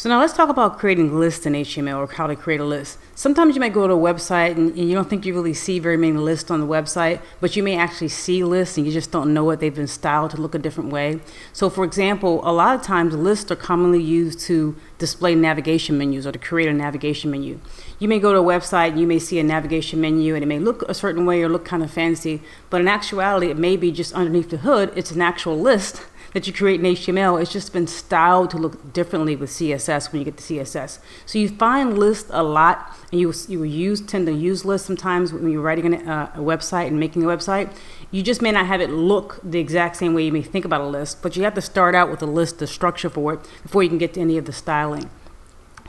So now let's talk about creating lists in HTML, or how to create a list. Sometimes you might go to a website and you don't think you really see very many lists on the website, but you may actually see lists and you just don't know it. They've been styled to look a different way. So for example, a lot of times lists are commonly used to display navigation menus or to create a navigation menu. You may go to a website and you may see a navigation menu and it may look a certain way or look kind of fancy, but in actuality it may be just underneath the hood, it's an actual list that you create in HTML. It's just been styled to look differently with CSS when you get to CSS. So you find lists a lot, and you tend to use lists sometimes when you're writing a website and making a website. You just may not have it look the exact same way you may think about a list, but you have to start out with a list, the structure for it, before you can get to any of the styling.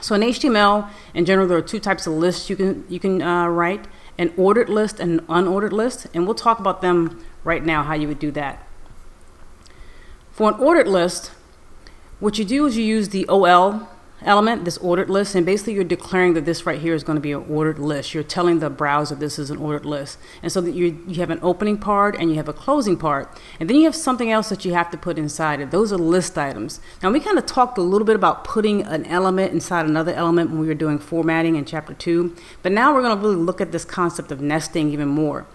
So in HTML, in general, there are two types of lists you can write: an ordered list and an unordered list, and we'll talk about them right now, how you would do that. For an ordered list, what you do is you use the OL element, this ordered list, and basically you're declaring that this right here is going to be an ordered list. You're telling the browser this is an ordered list. And so that you have an opening part and you have a closing part, and then you have something else that you have to put inside it. Those are list items. Now we kind of talked a little bit about putting an element inside another element when we were doing formatting in chapter 2, but now we're going to really look at this concept of nesting even more.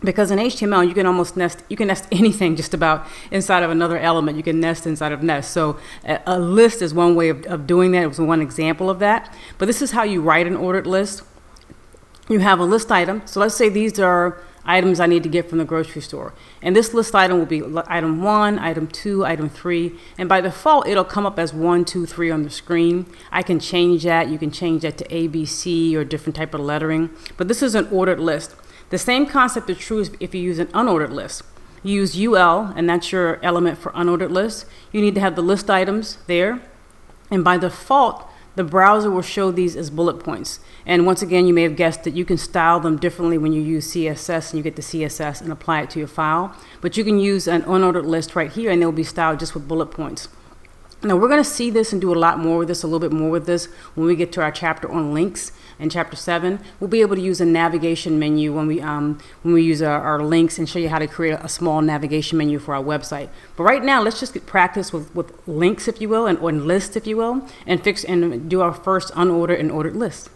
Because in HTML, you can almost nest anything just about inside of another element. You can nest inside of nest. So a list is one way of doing that. It was one example of that. But this is how you write an ordered list. You have a list item. So let's say these are items I need to get from the grocery store. And this list item will be item 1, item 2, item 3. And by default, it'll come up as 1, 2, 3 on the screen. I can change that. You can change that to A, B, C, or different type of lettering. But this is an ordered list. The same concept is true if you use an unordered list. You use UL, and that's your element for unordered lists. You need to have the list items there. And by default, the browser will show these as bullet points. And once again, you may have guessed that you can style them differently when you use CSS and you get the CSS and apply it to your file. But you can use an unordered list right here and they'll be styled just with bullet points. Now we're going to see this and do a lot more with this, a little bit more with this when we get to our chapter on links in chapter 7. We'll be able to use a navigation menu when we use our links and show you how to create a small navigation menu for our website. But right now, let's just get practice with links, if you will, and lists, if you will, and do our first unordered and ordered list.